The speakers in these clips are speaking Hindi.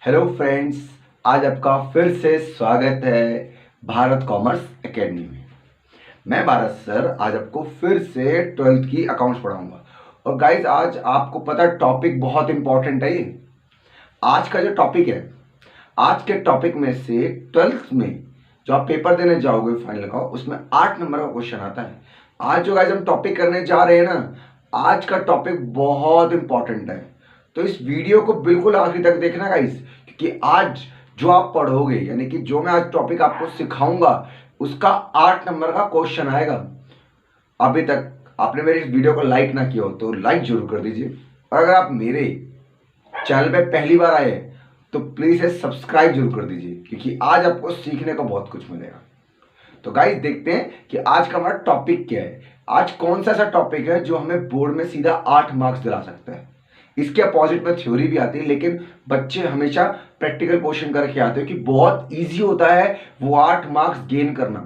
हेलो फ्रेंड्स, आज आपका फिर से स्वागत है भारत कॉमर्स एकेडमी में। मैं भारत सर आज आपको फिर से 12th की अकाउंट्स पढ़ाऊंगा। और गाइज आज आपको पता है टॉपिक बहुत इंपॉर्टेंट है। ये आज का जो टॉपिक है, आज के टॉपिक में से 12th में जो आप पेपर देने जाओगे फाइनल का, उसमें 8 नंबर का क्वेश्चन आता है। आज जो गाइज हम टॉपिक करने जा रहे हैं ना, आज का टॉपिक बहुत इंपॉर्टेंट है। तो इस वीडियो को बिल्कुल आखिर तक देखना गाइस, क्योंकि आज जो आप पढ़ोगे यानी कि जो मैं आज टॉपिक आपको सिखाऊंगा उसका 8 नंबर का क्वेश्चन आएगा। अभी तक आपने मेरे इस वीडियो को लाइक ना किया हो तो लाइक जरूर कर दीजिए, और अगर आप मेरे चैनल पे पहली बार आए तो प्लीज इसे सब्सक्राइब जरूर कर दीजिए, क्योंकि आज आपको सीखने को बहुत कुछ मिलेगा। तो गाइस देखते हैं कि आज का हमारा टॉपिक क्या है। आज कौन सा ऐसा टॉपिक है जो हमें बोर्ड में सीधा 8 मार्क्स दिला सकता है। इसके अपोजिट में थ्योरी भी आती है, लेकिन बच्चे हमेशा प्रैक्टिकल क्वेश्चन करके आते हैं कि बहुत इजी होता है वो 8 मार्क्स गेन करना।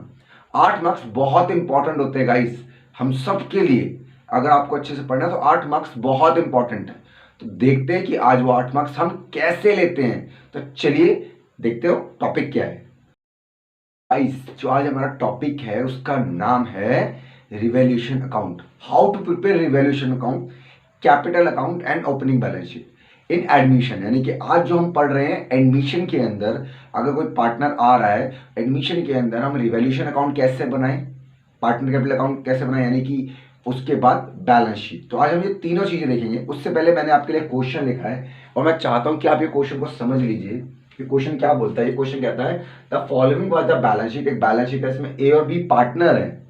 8 मार्क्स बहुत इंपॉर्टेंट होते हैं गाइस, हम सब के लिए। अगर आपको अच्छे से पढ़ना है तो 8 मार्क्स बहुत इंपॉर्टेंट है। तो देखते हैं कि आज वो 8 मार्क्स हम कैसे लेते हैं। तो चलिए देखते हो टॉपिक क्या है। गाइस जो आज हमारा टॉपिक है उसका नाम है revaluation account, how to prepare revaluation account, capital account and opening balance sheet in admission. यानी कि आज जो हम पढ़ रहे हैं एडमिशन के अंदर, अगर कोई पार्टनर आ रहा है एडमिशन के अंदर, हम रिवैल्यूएशन अकाउंट कैसे बनाएं, पार्टनर कैपिटल अकाउंट कैसे बनाएं, यानी कि उसके बाद बैलेंस शीट। तो आज हम ये तीनों चीजें देखेंगे। उससे पहले मैंने आपके लिए क्वेश्चन लिखा है और मैं चाहता हूं कि आप ये क्वेश्चन को समझ लीजिए। ये क्वेश्चन क्या बोलता है? ये क्वेश्चन कहता है the following was the balance sheet. एक बैलेंस शीट है, इसमें ए और बी पार्टनर है।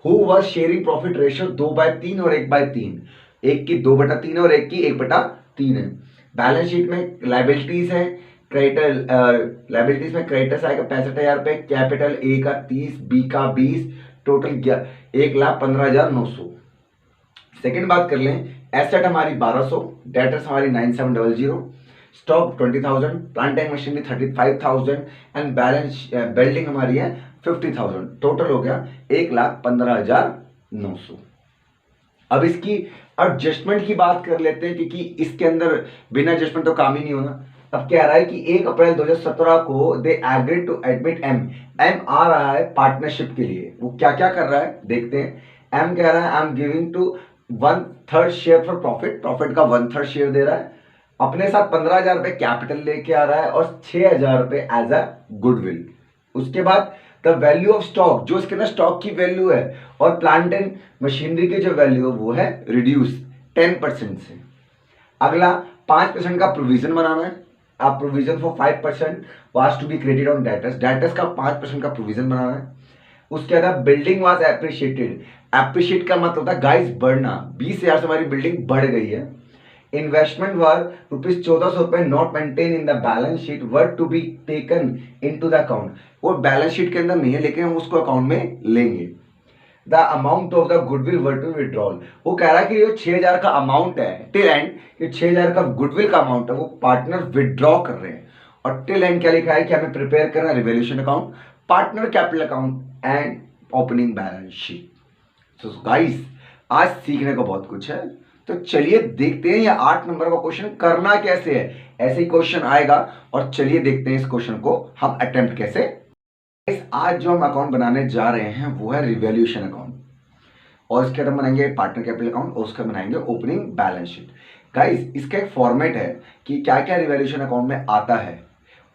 Who was sharing profit ratio 2/3 और 1/3, एक की 2/3 और एक की 1/3 है। बैलेंस शीट में लाइबिलिटीज है, क्रेडिटर लाइबिलिटीज में क्रेडिटर्स आएगा 65,000 रुपए, कैपिटल ए का 30, बी का 20, टोटल 1,15,900। सेकंड बात कर लें, एसेट हमारी 1200, डेटर्स हमारी 9700, stock 20,000, plant and machinery 35,000 and balance building हमारी है 50,000। टोटल हो गया 1,15,900। अब इसकी एडजस्टमेंट की बात कर लेते हैं, क्योंकि इसके अंदर बिना एडजस्टमेंट तो काम ही नहीं होना। अब कह रहा है कि 1 अप्रैल 2017 को they agreed to admit M आ रहा है पार्टनरशिप के लिए। वो क्या क्या कर रहा है देखते हैं। एम कह रहा है I am giving to 1/3 share for profit, profit का 1/3 शेयर दे रहा है। अपने साथ 15,000 रुपए कैपिटल लेके आ रहा है और 6,000 रुपए एज अ गुडविल। उसके बाद द वैल्यू ऑफ स्टॉक, जो इसके अंदर स्टॉक की वैल्यू है और प्लांट एंड मशीनरी की जो वैल्यू है वो है रिड्यूस 10% से। अगला 5% का प्रोविजन बनाना है। आप provision for 5% was to be credited on debtors, debtors का 5% का प्रोविजन बनाना है। उसके बाद बिल्डिंग वाज एप्रिशिएटेड, एप्रिशिएट का मतलब होता है गाइस बढ़ना, 20,000 से हमारी बिल्डिंग बढ़ गई है। इन्वेस्टमेंट वर ₹1400 रुपए not maintain in the balance sheet were to be taken into the account. वो बैलेंस शीट के अंदर नहीं है लेकिन हम उसको अकाउंट में लेंगे। The amount of the goodwill were to withdrawal, वो कह रहा है कि ये 6,000 का अमाउंट है टिल एंड, ये 6,000 का गुडविल का अमाउंट है वो पार्टनर विड्रॉ कर रहे हैं। और टिल एंड क्या लिखा है कि हमें प्रिपेयर करना revaluation account, partner capital account and opening balance sheet. तो गाइस आज सीखने को बहुत कुछ है। तो चलिए देखते हैं ये 8 नंबर का क्वेश्चन करना कैसे है। ऐसे ही क्वेश्चन आएगा और चलिए देखते हैं इस क्वेश्चन को हम अटेम्प्ट कैसे। आज जो हम अकाउंट बनाने जा रहे हैं वो है रिवैल्यूएशन अकाउंट, और इसके बाद हम बनाएंगे पार्टनर कैपिटल अकाउंट और उसका बनाएंगे ओपनिंग बैलेंस शीट। गाइस इसका एक फॉर्मेट है कि क्या क्या रिवैल्यूएशन अकाउंट में आता है,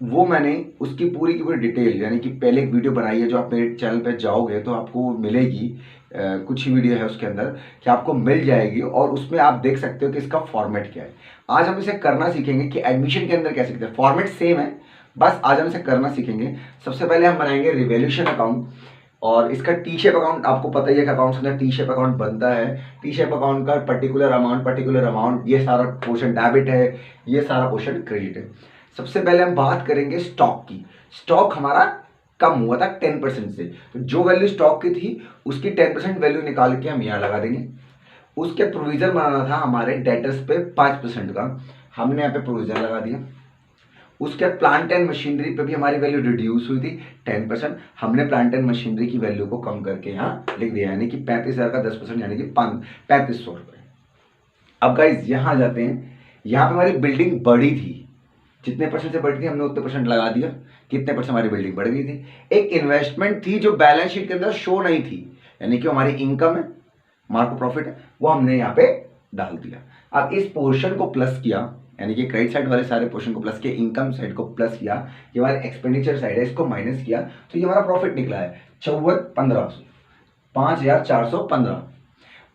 वो मैंने उसकी पूरी की पूरी डिटेल, यानी कि पहले एक वीडियो बनाई है जो आप मेरे चैनल पे जाओगे तो आपको मिलेगी। कुछ ही वीडियो है उसके अंदर कि आपको मिल जाएगी, और उसमें आप देख सकते हो कि इसका फॉर्मेट क्या है। आज हम इसे करना सीखेंगे कि एडमिशन के अंदर कैसे करते हैं। फॉर्मेट सेम है, बस आज हम इसे करना सीखेंगे। सबसे पहले हम बनाएंगे रिवैल्यूएशन अकाउंट, और इसका टी शेप अकाउंट आपको पता ही है कि अकाउंट के अंदर टी शेप अकाउंट बनता है। टी शेप अकाउंट का पर्टिकुलर अमाउंट, ये सारा पोर्शन डेबिट है, ये सारा पोर्शन क्रेडिट है। सबसे पहले हम बात करेंगे स्टॉक की। स्टॉक हमारा कम हुआ था 10% से, तो जो वैल्यू स्टॉक की थी उसकी 10% वैल्यू निकाल के हम यहाँ लगा देंगे। उसके प्रोविजन बनाना था हमारे डेटर्स पे 5% का, हमने यहाँ पे प्रोविजन लगा दिया। उसके बाद प्लांट एंड मशीनरी पे भी हमारी वैल्यू रिड्यूस हुई थी 10%, हमने प्लांट एंड मशीनरी की वैल्यू को कम करके यहाँ लिख दिया, यानी कि 35,000 का 10% यानी कि 3,500 रुपये। अब गाइज यहाँ जाते हैं, यहाँ पे हमारी बिल्डिंग बड़ी थी, जितने परसेंट से बढ़ी थी हमने उतने परसेंट लगा दिया, कितने परसेंट हमारी बिल्डिंग बढ़ गई थी। एक इन्वेस्टमेंट थी जो बैलेंस शीट के अंदर शो नहीं थी, यानी कि हमारी इनकम है, हमारा प्रॉफिट है, वो हमने यहाँ पे डाल दिया। अब इस पोर्शन को प्लस किया, यानी कि क्रेडिट साइड वाले सारे पोर्शन को प्लस किया, इनकम साइड को प्लस किया, ये हमारे एक्सपेंडिचर साइड है इसको माइनस किया, तो ये हमारा प्रॉफिट निकला है 54,1500, 5,415।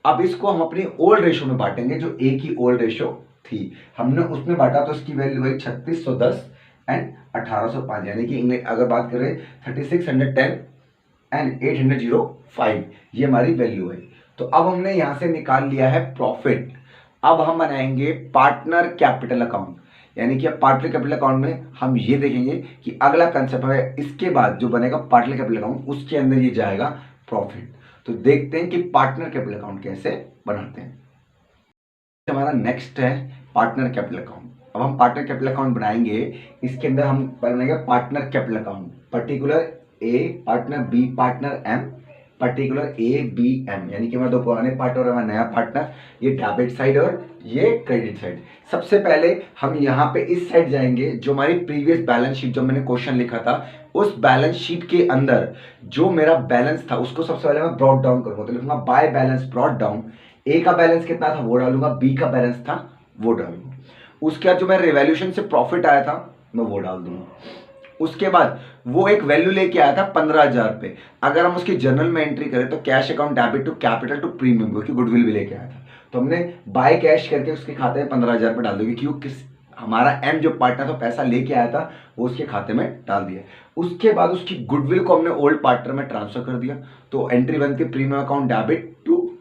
अब इसको हम अपनी ओल्ड रेशो में बांटेंगे, जो ए की ओल्ड रेशो थी हमने उसमें बांटा, तो इसकी वैल्यू हुई 3610 एंड 1805, यानी कि अगर बात करें 3610 एंड 805, ये हमारी वैल्यू है। तो अब हमने यहां से निकाल लिया है प्रॉफिट। अब हम बनाएंगे पार्टनर कैपिटल अकाउंट, यानी कि पार्टनर कैपिटल अकाउंट में हम ये देखेंगे कि अगला कंसेप्ट है, इसके बाद जो बनेगा पार्टनर कैपिटल अकाउंट, उसके अंदर ये जाएगा प्रॉफिट। तो देखते हैं कि पार्टनर कैपिटल अकाउंट कैसे बनाते हैं। हमारा नेक्स्ट है पार्टनर कैपिटल अकाउंट। अब हम पार्टनर कैपिटल अकाउंट बनाएंगे, इसके अंदर हम बनाएंगे partner capital account, particular A partner, B partner, M particular A B M, यानी कि हमारे दो पुराने पार्टनर और हमारा नया पार्टनर, ये डेबिट साइड और ये क्रेडिट साइड। सबसे पहले हम यहाँ पे इस साइड जाएंगे, जो हमारी प्रीवियस बैलेंस शीट जो मैंने क्वेश्चन लिखा था, उस बैलेंस शीट के अंदर जो मेरा बैलेंस था उसको सबसे पहले मैं ब्रॉट डाउन करूंगा। तो लिखूंगा बाय बैलेंस ब्रॉट डाउन, ए का बैलेंस कितना था वो डालूंगा, बी का बैलेंस था वो डालूंगा, उसके बाद जो मेरा रिवैल्यूएशन से प्रॉफिट आया था मैं वो डाल दूंगा। उसके बाद वो एक वैल्यू लेके आया था 15,000 पे, अगर हम उसकी जर्नल में एंट्री करें तो cash account debit to capital to premium, क्योंकि गुडविल भी लेके आया था, तो हमने बाय कैश करके उसके खाते में 15,000 पे डाल दोगे, क्योंकि हमारा एम जो पार्टनर था पैसा लेके आया था वो उसके खाते में डाल दिया। उसके बाद उसकी गुडविल को हमने ओल्ड पार्टनर में ट्रांसफर कर दिया, तो एंट्री बनती है प्रीमियम अकाउंट डेबिट टू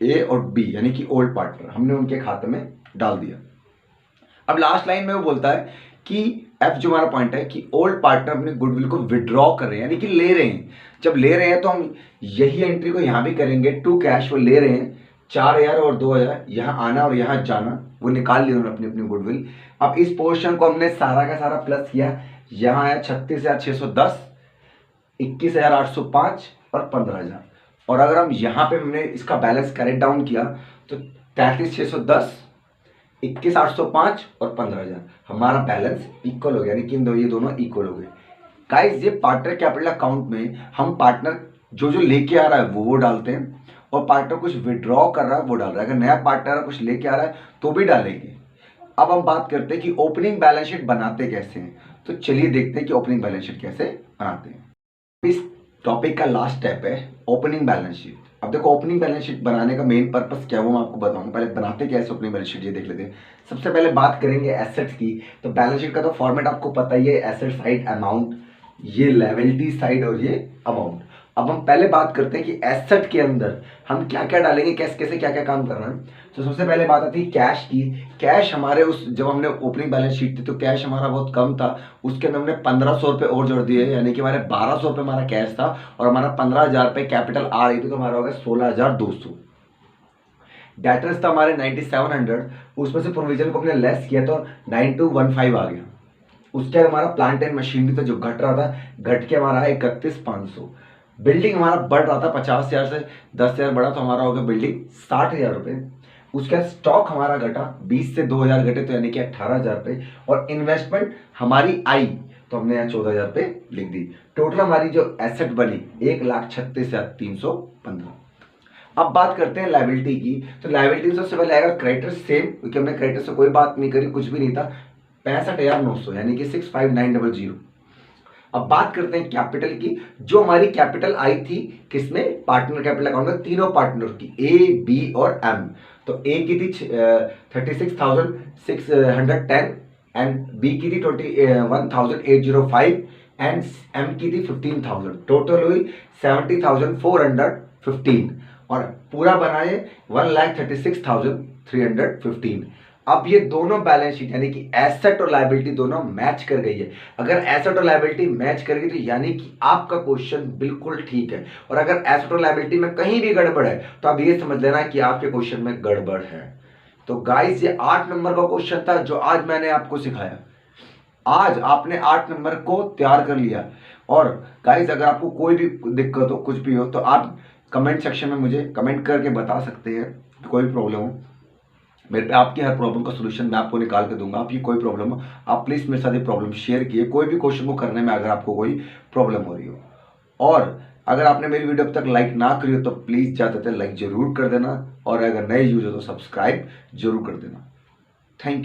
ए और बी, यानी कि ओल्ड पार्टनर, हमने उनके खाते में डाल दिया। अब लास्ट लाइन में वो बोलता है कि एफ जो हमारा पॉइंट है कि ओल्ड पार्टनर अपने गुडविल को विड्रॉ कर रहे हैं, यानी कि ले रहे हैं। जब ले रहे हैं तो हम यही एंट्री को यहां भी करेंगे, टू कैश, वो ले रहे हैं 4,000 और 2,000, यहां आना और यहां जाना, वो निकाल लिया उन्होंने अपनी अपनी गुडविल। अब इस पोर्शन को हमने सारा का सारा प्लस किया, यहां आया 36,610, 21,805 और 15,000, और अगर हम यहां पे हमने इसका बैलेंस करेक्ट डाउन किया तो 33,610, 21,805 और 15,000, हमारा बैलेंस इक्वल हो गया, यानी कि ये दोनों इक्वल हो गए। गाइस, ये पार्टनर कैपिटल अकाउंट में हम पार्टनर जो जो लेके आ रहा है वो डालते हैं, और पार्टनर कुछ विड्रॉ कर रहा है वो डाल रहा है। अगर नया पार्टनर कुछ लेके आ रहा है तो भी डालेंगे। अब हम बात करते हैं कि ओपनिंग बैलेंस शीट बनाते कैसे हैं, तो चलिए देखते हैं कि ओपनिंग बैलेंस शीट कैसे बनाते हैं। इस टॉपिक का लास्ट स्टेप है ओपनिंग बैलेंस शीट। अब देखो, ओपनिंग बैलेंस शीट बनाने का मेन पर्पस क्या है वो मैं आपको बताऊंगा। पहले बनाते कैसे ओपनिंग बैलेंस शीट ये देख लेते हैं। सबसे पहले बात करेंगे एसेट्स की, तो बैलेंस शीट का तो फॉर्मेट आपको पता ही है, एसेट साइड अमाउंट, ये लायबिलिटी साइड और ये अमाउंट। अब हम पहले बात करते हैं कि एसेट के अंदर हम क्या क्या डालेंगे, कैसे कैसे क्या क्या काम करना है। तो सबसे पहले बात आती है कैश की। कैश हमारे उस जब हमने ओपनिंग बैलेंस शीट थी तो कैश हमारा बहुत कम था, उसके अंदर हमने 1,500 रुपये और जोड़ दिए, यानी कि हमारे 1,200 रुपये हमारा कैश था और हमारा 15,000 रुपये कैपिटल आ रही थी, तो हमारा हो गया 16,200। डेटर्स था हमारे 9,700, उसमें से प्रोविजन को हमने लेस किया तो 9,215 आ गया। उसके बाद हमारा प्लांट एंड मशीनरी था जो घट रहा था, घट के हमारा 31,500। बिल्डिंग हमारा बढ़ रहा था 50,000 से 10,000 बढ़ा, तो हमारा हो गया बिल्डिंग 60,000 रुपये। उसके बाद स्टॉक हमारा घटा 20 से 2,000 घटे, तो यानी कि 18,000 रुपये, और इन्वेस्टमेंट हमारी आई तो हमने यहाँ 14,000 रुपये लिख दी। टोटल हमारी जो एसेट बनी 1,36,315। अब बात करते हैं लायबिलिटी की, तो लायबिलिटी सबसे पहले आएगा क्रेडिटर सेम, क्योंकि हमने क्रेडिटर से कोई बात नहीं करी, कुछ भी नहीं था, 65,900 यानी कि 65,900। अब बात करते हैं कैपिटल की, जो हमारी कैपिटल आई थी किसमें, पार्टनर कैपिटल अकाउंट में, तीनों पार्टनर की, ए बी और एम। तो ए की थी 36,610 एंड बी की थी 21,805 एंड एम की थी 15,000। टोटल हुई 70,415 और पूरा बनाए 1,36,315। अब ये दोनों बैलेंस शीट यानी कि एसेट और लायबिलिटी दोनों मैच कर गई है। अगर एसेट और लायबिलिटी मैच कर गई तो यानी कि आपका क्वेश्चन बिल्कुल ठीक है, और अगर एसेट और लायबिलिटी में कहीं भी गड़बड़ है तो आप ये समझ लेना कि आपके क्वेश्चन में गड़बड़ है। तो गाइस, ये 8 नंबर का क्वेश्चन था जो आज मैंने आपको सिखाया। आज आपने 8 नंबर को तैयार कर लिया। और गाइस, अगर आपको कोई भी दिक्कत हो, कुछ भी हो, तो आप कमेंट सेक्शन में मुझे कमेंट करके बता सकते हैं, कोई प्रॉब्लम हो। मेरे पे आपकी हर प्रॉब्लम का सोल्यूशन मैं आपको निकाल के दूंगा। आपकी कोई प्रॉब्लम हो, आप प्लीज़ मेरे साथ ये प्रॉब्लम शेयर किए, कोई भी क्वेश्चन को करने में अगर आपको कोई प्रॉब्लम हो रही हो। और अगर आपने मेरी वीडियो अब तक लाइक ना करी हो तो प्लीज़ जाते लाइक ज़रूर कर देना, और अगर नए यूज़र हो तो सब्सक्राइब ज़रूर कर देना। Thank you.